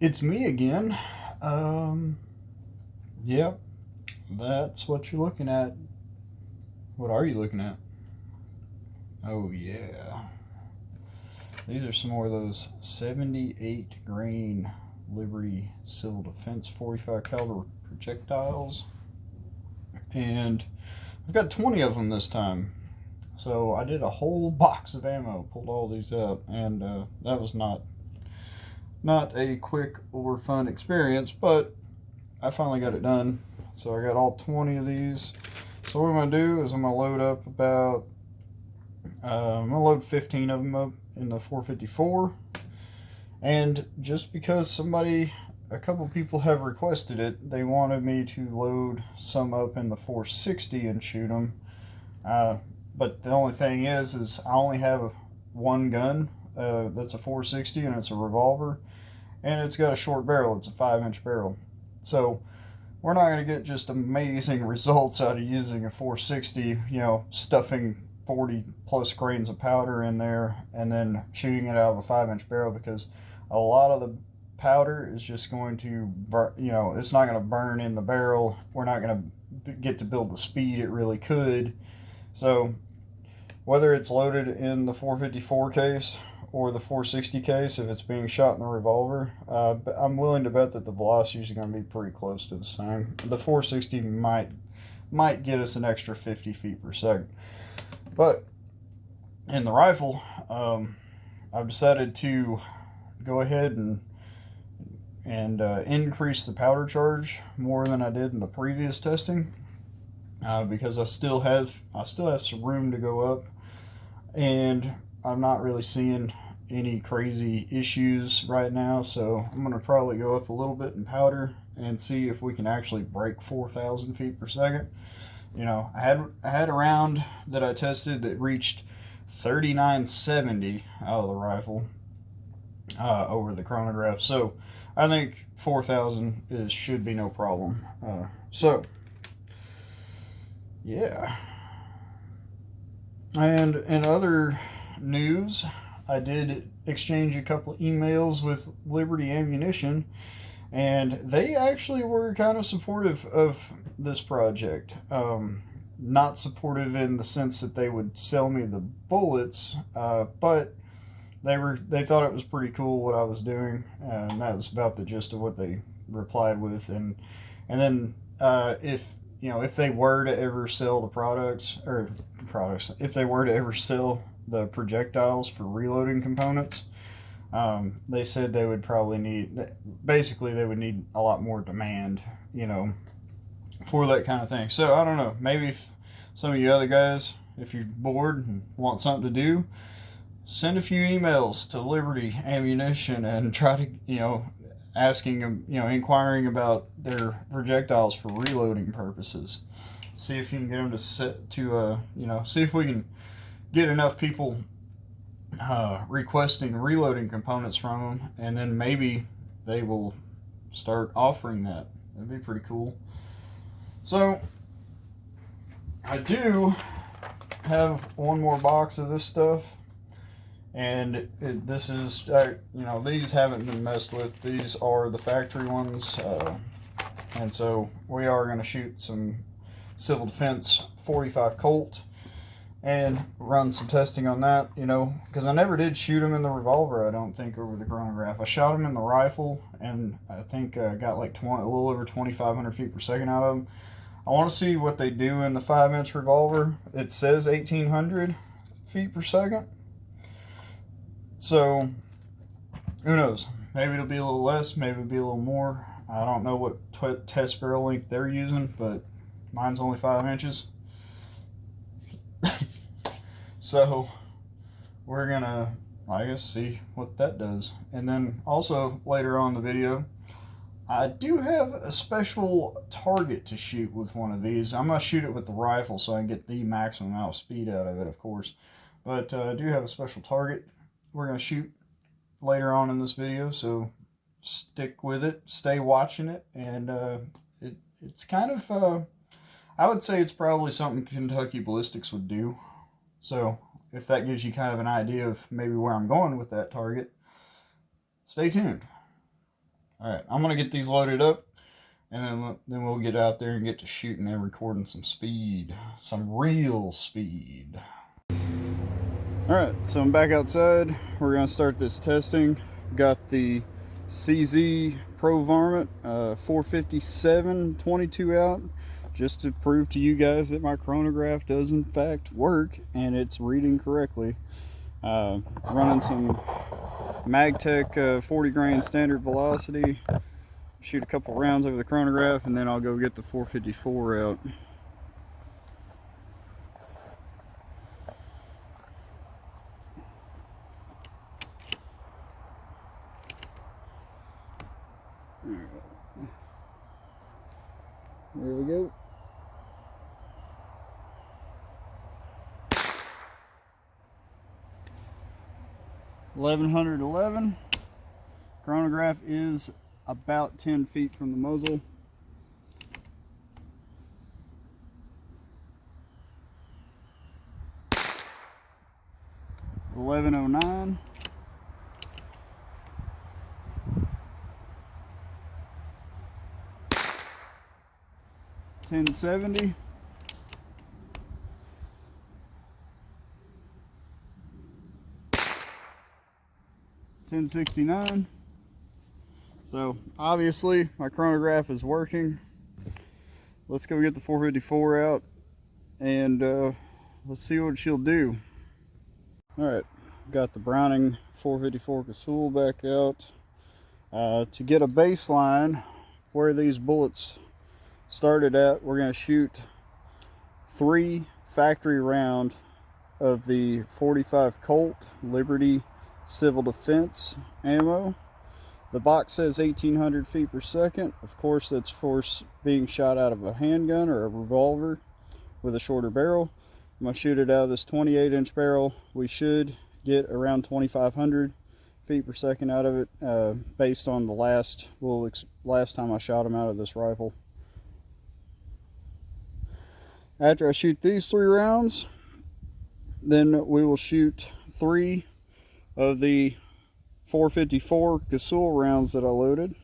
It's me again. Yep, that's what you're looking at. What are you looking at? Oh, yeah. These are some more of those 78 grain Liberty Civil Defense 45 caliber projectiles. And I've got 20 of them this time. So I did a whole box of ammo, pulled all these out, and that was not a quick or fun experience, but I finally got it done. So I got all 20 of these. So what I'm gonna do is I'm gonna load up I'm gonna load 15 of them up in the 454. And just because a couple people have requested it, they wanted me to load some up in the 460 and shoot them. But the only thing is I only have one gun that's a 460, and it's a revolver, and it's got a short barrel. It's a 5-inch barrel. So we're not going to get just amazing results out of using a 460, stuffing 40 plus grains of powder in there and then shooting it out of a 5-inch barrel, because a lot of the powder is just going to it's not going to burn in the barrel. We're not going to get to build the speed it really could. So whether it's loaded in the 454 case or the 460 case, if it's being shot in the revolver, I'm willing to bet that the velocity is going to be pretty close to the same. The 460 might get us an extra 50 feet per second. But in the rifle, I've decided to go ahead and increase the powder charge more than I did in the previous testing, because I still have some room to go up, and I'm not really seeing any crazy issues right now. So I'm going to probably go up a little bit in powder and see if we can actually break 4,000 feet per second. I had a round that I tested that reached 3970 out of the rifle over the chronograph. So I think 4,000 should be no problem. So yeah. And in other news, I did exchange a couple emails with Liberty Ammunition, and they actually were kind of supportive of this project. Not supportive in the sense that they would sell me the bullets, but they thought it was pretty cool what I was doing, and that was about the gist of what they replied with. And then if they were to ever sell the if they were to ever sell the projectiles for reloading components, they said they would probably they would need a lot more demand, for that kind of thing. So I don't know, maybe if some of you other guys, if you're bored and want something to do, send a few emails to Liberty Ammunition and try to, asking them, inquiring about their projectiles for reloading purposes. See if you can get them see if we can get enough people requesting reloading components from them, and then maybe they will start offering that. That'd be pretty cool. So I do have one more box of this stuff, and this is these haven't been messed with. These are the factory ones, and so we are going to shoot some Civil Defense 45 Colt and run some testing on that, because I never did shoot them in the revolver, I don't think, over the chronograph. I shot them in the rifle, and I think I got like a little over 2,500 feet per second out of them. I want to see what they do in the 5-inch revolver. It says 1,800 feet per second. So, who knows? Maybe it'll be a little less, maybe it'll be a little more. I don't know what test barrel length they're using, but mine's only 5 inches. So, we're gonna, I guess, see what that does. And then also, later on in the video, I do have a special target to shoot with one of these. I'm going to shoot it with the rifle so I can get the maximum amount of speed out of it, of course. But I do have a special target we're going to shoot later on in this video, so stick with it, stay watching it, and it's kind of, I would say it's probably something Kentucky Ballistics would do. So if that gives you kind of an idea of maybe where I'm going with that target, stay tuned. Alright, I'm going to get these loaded up, and then we'll get out there and get to shooting and recording some speed. Some real speed. Alright, so I'm back outside. We're going to start this testing. Got the CZ Pro Varmint 457 22 out, just to prove to you guys that my chronograph does in fact work and it's reading correctly. Running some Magtech 40 grain standard velocity, shoot a couple rounds over the chronograph, and then I'll go get the 454 out. There we go. $1111. Chronograph is about 10 feet from the muzzle. $1109. $1070. $1069. So obviously my chronograph is working. Let's go get the 454 out and let's see what she'll do. Alright, got the Browning 454 Casull back out. To get a baseline where these bullets started at, we're going to shoot 3 factory round of the 45 Colt Liberty Civil Defense ammo. The box says 1800 feet per second. Of course, that's force being shot out of a handgun or a revolver with a shorter barrel. I'm going to shoot it out of this 28-inch barrel. We should get around 2500 feet per second out of it, based on the last time I shot them out of this rifle. After I shoot these 3 rounds, then we will shoot 3 of the 454 Casull rounds that I loaded,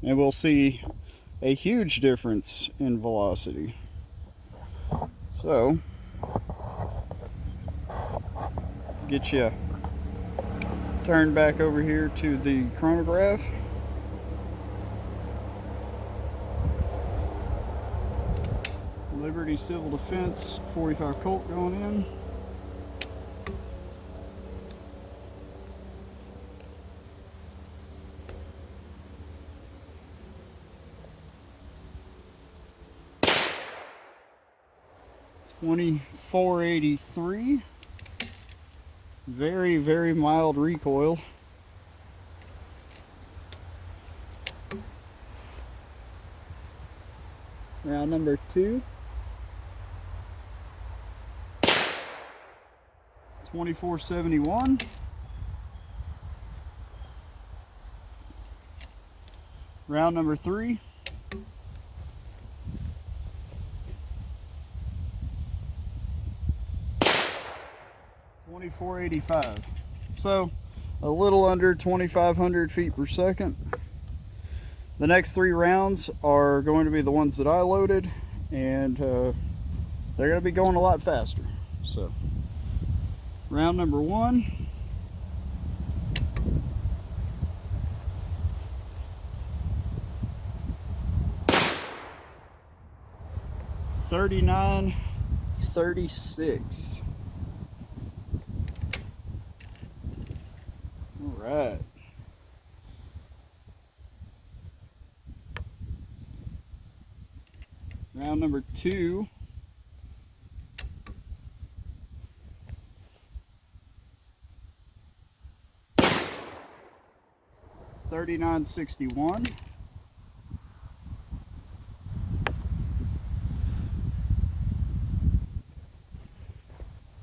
and we'll see a huge difference in velocity. So get you turned back over here to the chronograph. Liberty Civil Defense 45 Colt going in. $24.83. Very, very mild recoil. Round number 2. $24.71. Round number 3. $24.85. So a little under 2500 feet per second. The next 3 rounds are going to be the ones that I loaded, and they're going to be going a lot faster. So round number 1. $39.36. All right. Round number 2. $39.61.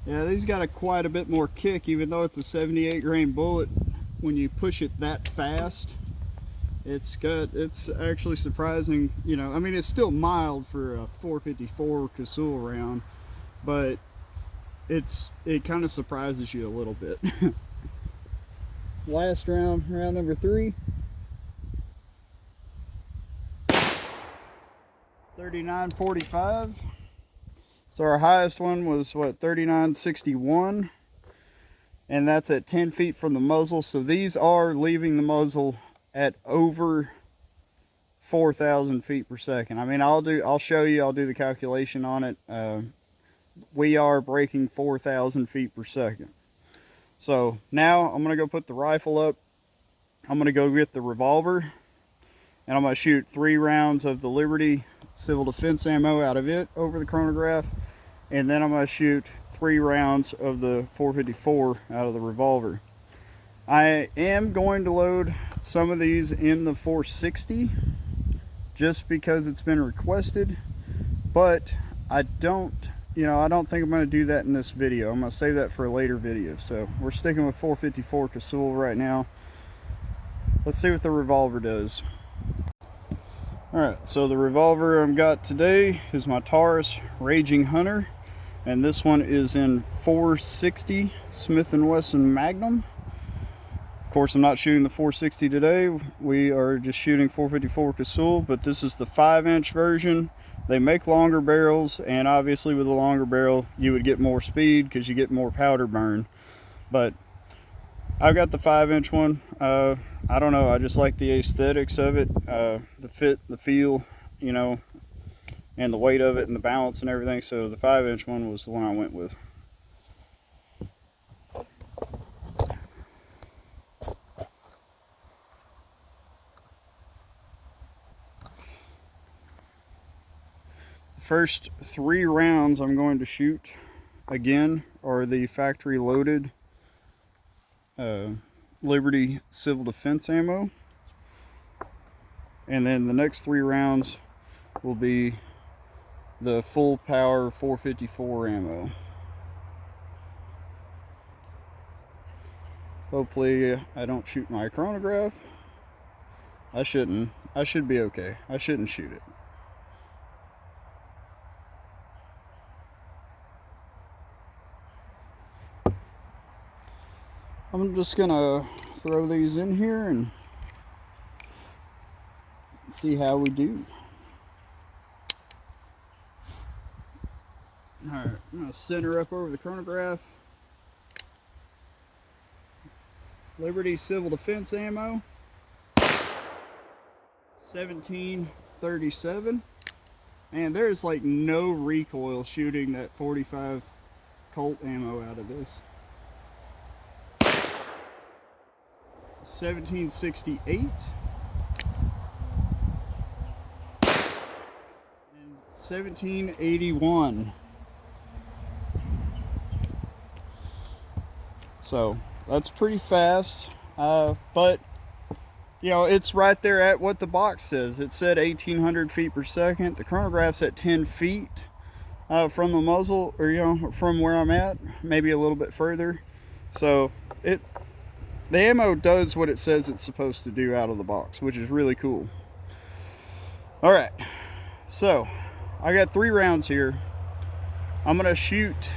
Yeah, these got quite a bit more kick, even though it's a 78 grain bullet. When you push it that fast, it's actually surprising. You know, I mean, it's still mild for a 454 Casull round, but it kind of surprises you a little bit. Last round, round number 3. 39.45. So our highest one was what, 39.61, and that's at 10 feet from the muzzle. So these are leaving the muzzle at over 4,000 feet per second. I mean, I'll show you, I'll do the calculation on it. We are breaking 4,000 feet per second. So now I'm gonna go put the rifle up. I'm gonna go get the revolver, and I'm gonna shoot 3 rounds of the Liberty civil defense ammo out of it over the chronograph, and then I'm gonna shoot 3 rounds of the 454 out of the revolver. I am going to load some of these in the 460 just because it's been requested, but I don't think I'm going to do that in this video. I'm going to save that for a later video. So we're sticking with 454 Casull right now. Let's see what the revolver does. Alright, so the revolver I've got today is my Taurus Raging Hunter, and this one is in 460 Smith & Wesson Magnum. Of course, I'm not shooting the 460 today. We are just shooting 454 Casull, but this is the 5-inch version. They make longer barrels, and obviously with a longer barrel you would get more speed because you get more powder burn. But I've got the 5-inch one. I don't know, I just like the aesthetics of it, the fit, the feel, you know, and the weight of it and the balance and everything. So the 5-inch one was the one I went with. First 3 rounds I'm going to shoot again are the factory loaded Liberty civil defense ammo, and then the next 3 rounds will be the full power 454 ammo. Hopefully I don't shoot my chronograph. I shouldn't. I should be okay. I shouldn't shoot it. I'm just gonna throw these in here and see how we do. Alright, I'm gonna center up over the chronograph. Liberty civil defense ammo, 1737, and there's like no recoil shooting that 45 Colt ammo out of this. 1768 and 1781. So that's pretty fast, but you know, it's right there at what the box says. It said 1800 feet per second. The chronograph's at 10 feet from the muzzle, or you know, from where I'm at, maybe a little bit further. So the ammo does what it says it's supposed to do out of the box, which is really cool. All right, so I got 3 rounds here. I'm gonna shoot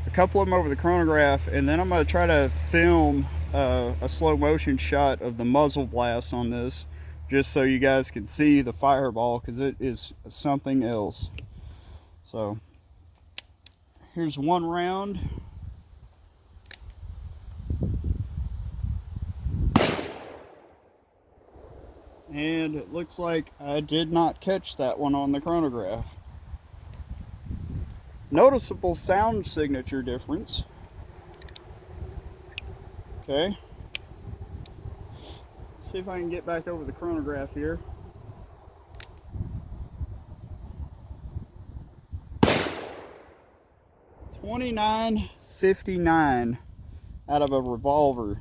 a couple of them over the chronograph, and then I'm gonna try to film a slow motion shot of the muzzle blast on this, just so you guys can see the fireball, because it is something else. So here's 1 round. And it looks like I did not catch that one on the chronograph. Noticeable sound signature difference. Okay. See if I can get back over the chronograph here. .2959 out of a revolver.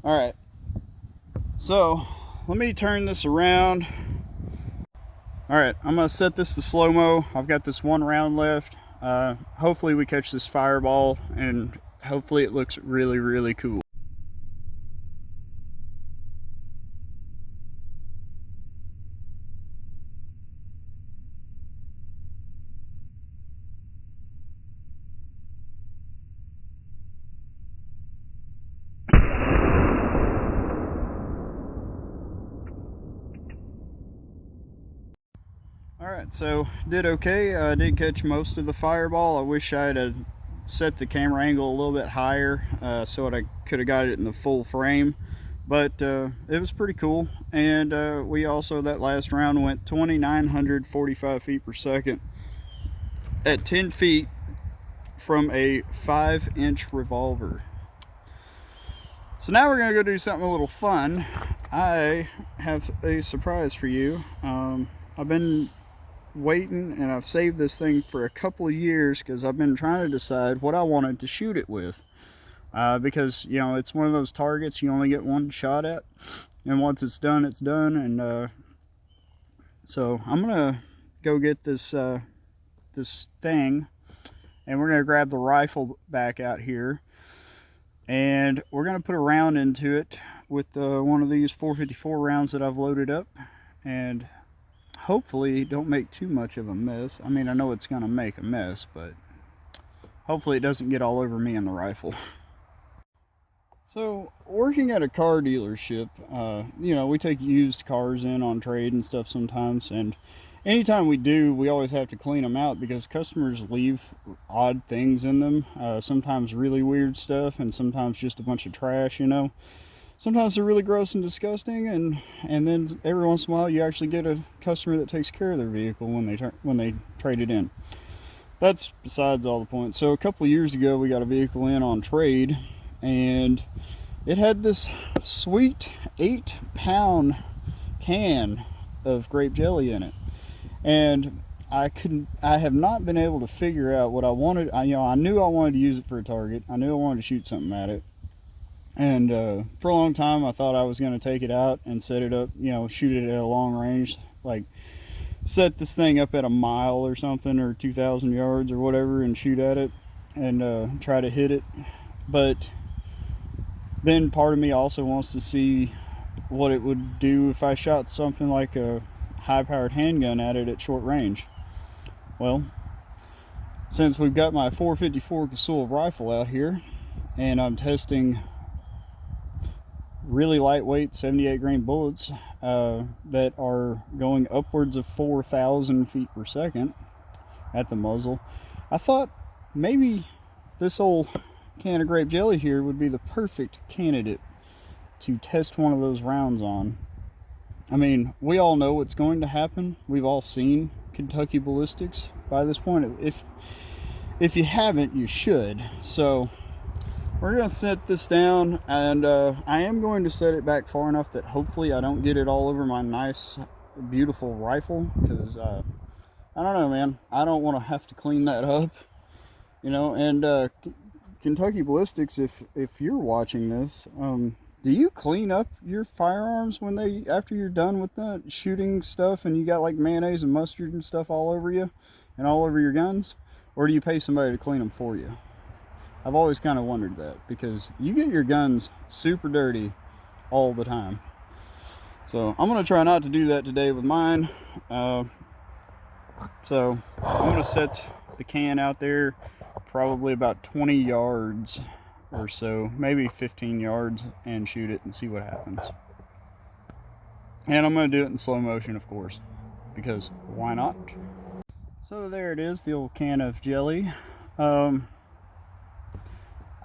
All right, so let me turn this around. All right, I'm gonna set this to slow-mo. I've got this 1 round left. Hopefully we catch this fireball, and hopefully it looks really, really cool. so did okay. I did catch most of the fireball. I wish I had set the camera angle a little bit higher so I could have got it in the full frame, but it was pretty cool. And we also, that last round, went 2,945 feet per second at 10 feet from a 5-inch revolver. So now we're gonna go do something a little fun. I have a surprise for you. I've been waiting, and I've saved this thing for a couple of years because I've been trying to decide what I wanted to shoot it with. Because, you know, it's one of those targets you only get one shot at, and once it's done, it's done. And so I'm gonna go get this this thing, and we're gonna grab the rifle back out here, and we're gonna put a round into it with one of these 454 rounds that I've loaded up, and hopefully don't make too much of a mess. I mean, I know it's gonna make a mess, but hopefully it doesn't get all over me and the rifle. So, working at a car dealership, you know, we take used cars in on trade and stuff sometimes, and anytime we do, we always have to clean them out because customers leave odd things in them. Sometimes really weird stuff, and sometimes just a bunch of trash, you know. Sometimes they're really gross and disgusting, and then every once in a while you actually get a customer that takes care of their vehicle when they trade it in. That's besides all the point. So a couple of years ago we got a vehicle in on trade, and it had this sweet 8-pound can of grape jelly in it, and I have not been able to figure out what I wanted. I knew I wanted to use it for a target. I knew I wanted to shoot something at it. And for a long time I thought I was going to take it out and set it up, you know, shoot it at a long range, like set this thing up at a mile or something, or 2,000 yards or whatever, and shoot at it and try to hit it. But then part of me also wants to see what it would do if I shot something like a high-powered handgun at it at short range. Well, since we've got my 454 Casull rifle out here, and I'm testing really lightweight 78 grain bullets that are going upwards of 4,000 feet per second at the muzzle, I thought maybe this old can of grape jelly here would be the perfect candidate to test one of those rounds on. I mean, we all know what's going to happen. We've all seen Kentucky ballistics by this point. If you haven't, you should. So we're going to set this down, and I am going to set it back far enough that hopefully I don't get it all over my nice, beautiful rifle, because I don't know, man. I don't want to have to clean that up, you know. And Kentucky ballistics, if you're watching this, do you clean up your firearms after you're done with that shooting stuff, and you got like mayonnaise and mustard and stuff all over you and all over your guns? Or do you pay somebody to clean them for you? I've always kind of wondered that, because you get your guns super dirty all the time. So I'm going to try not to do that today with mine. So I'm going to set the can out there probably about 20 yards or so, maybe 15 yards, and shoot it and see what happens. And I'm going to do it in slow motion, of course, because why not? So there it is, the old can of jelly.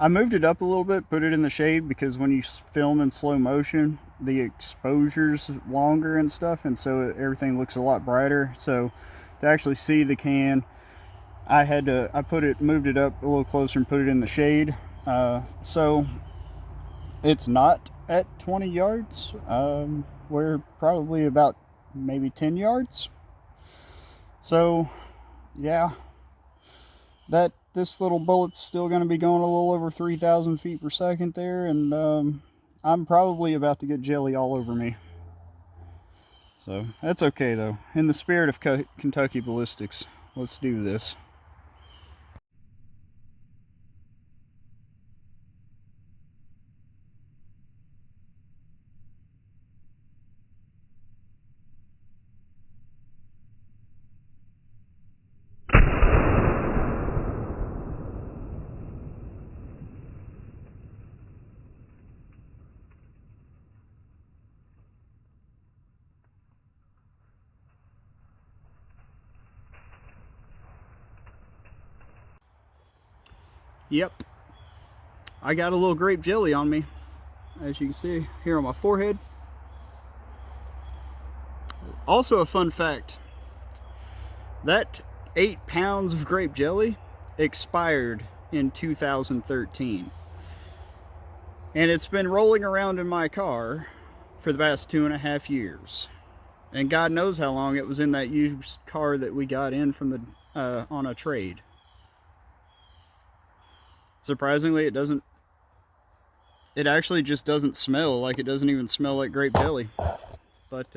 I moved it up a little bit, put it in the shade, because when you film in slow motion, the exposure's longer and stuff, and so everything looks a lot brighter. So to actually see the can, I moved it up a little closer and put it in the shade. So it's not at 20 yards. We're probably about maybe 10 yards. So yeah, this little bullet's still going to be going a little over 3,000 feet per second there, and I'm probably about to get jelly all over me. So that's okay though. In the spirit of Kentucky ballistics, let's do this. Yep, I got a little grape jelly on me, as you can see here on my forehead. Also a fun fact, that 8 pounds of grape jelly expired in 2013. And it's been rolling around in my car for the past 2.5 years. And God knows how long it was in that used car that we got in from the on a trade. Surprisingly, it actually just doesn't smell. Like, it doesn't even smell like grape jelly. But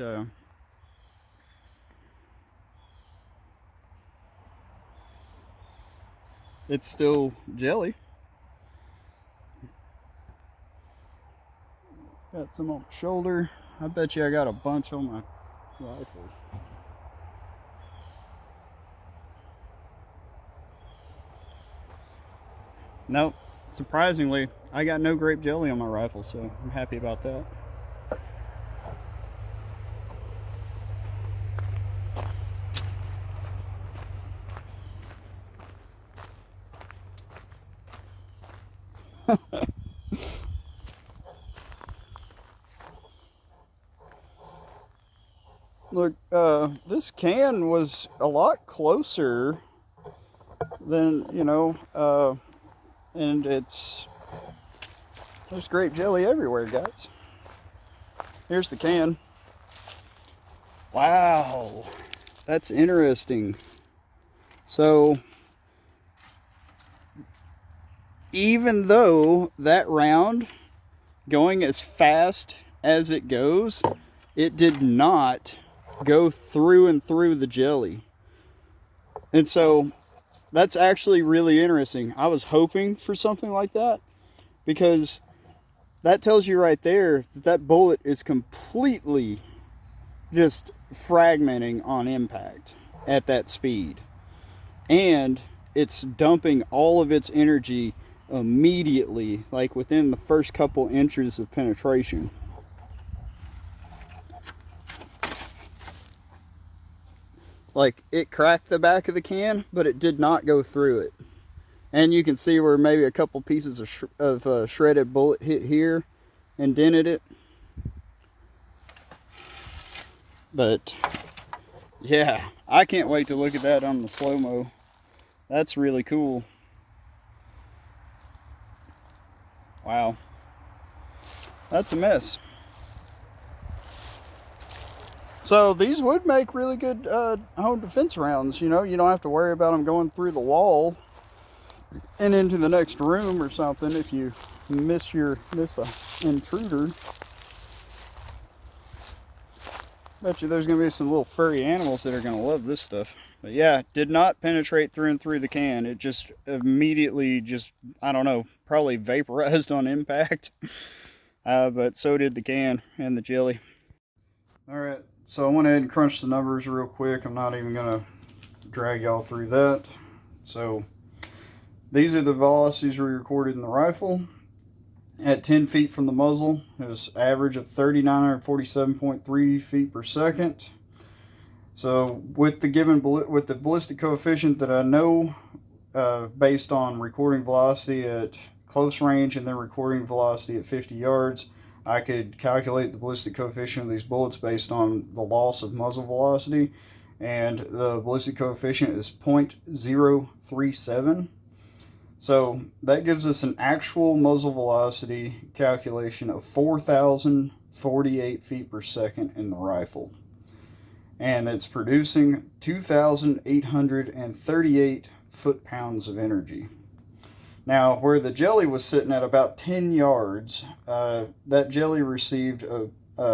it's still jelly. Got some on my shoulder. I bet you I got a bunch on my rifle. Nope. Surprisingly, I got no grape jelly on my rifle, so I'm happy about that. Look, this can was a lot closer than, and there's grape jelly everywhere, guys. Here's the can. Wow, that's interesting. So, even though that round, going as fast as it goes, it did not go through and through the jelly. And so that's actually really interesting. I was hoping for something like that, because that tells you right there that that bullet is completely just fragmenting on impact at that speed. And it's dumping all of its energy immediately, like within the first couple inches of penetration. Like, it cracked the back of the can, but it did not go through it. And you can see where maybe a couple pieces of shredded bullet hit here and dented it. But yeah, I can't wait to look at that on the slow-mo. That's really cool. Wow. That's a mess. So these would make really good home defense rounds. You don't have to worry about them going through the wall and into the next room or something if you miss a intruder. Bet you there's going to be some little furry animals that are going to love this stuff. But yeah, did not penetrate through and through the can. It just immediately I don't know, probably vaporized on impact. But so did the can and the jelly. Alright, so I went ahead and crunched the numbers real quick. I'm not even going to drag y'all through that. So these are the velocities we recorded in the rifle. At 10 feet from the muzzle, it was average of 3,947.3 feet per second. So with the ballistic coefficient that I know, based on recording velocity at close range and then recording velocity at 50 yards, I could calculate the ballistic coefficient of these bullets based on the loss of muzzle velocity, and the ballistic coefficient is 0.037. So that gives us an actual muzzle velocity calculation of 4,048 feet per second in the rifle. And it's producing 2,838 foot-pounds of energy. Now, where the jelly was sitting at about 10 yards, that jelly received a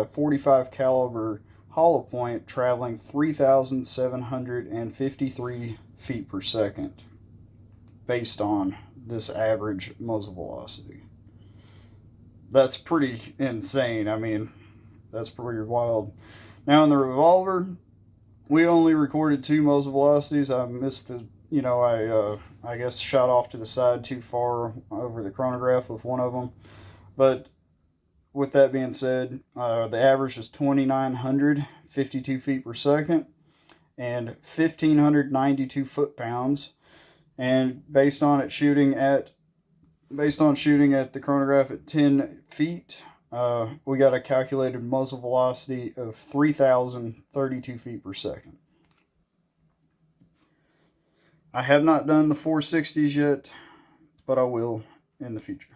45 caliber hollow point traveling 3,753 feet per second. Based on this average muzzle velocity. That's pretty insane. I mean, that's pretty wild. Now in the Revolver, we only recorded 2 muzzle velocities. I missed the, I guess shot off to the side too far over the chronograph with one of them. But with that being said, the average is 2,952 feet per second and 1,592 foot-pounds. And based on it shooting at based on shooting at the chronograph at 10 feet, we got a calculated muzzle velocity of 3,032 feet per second. I have not done the 460s yet, but I will in the future.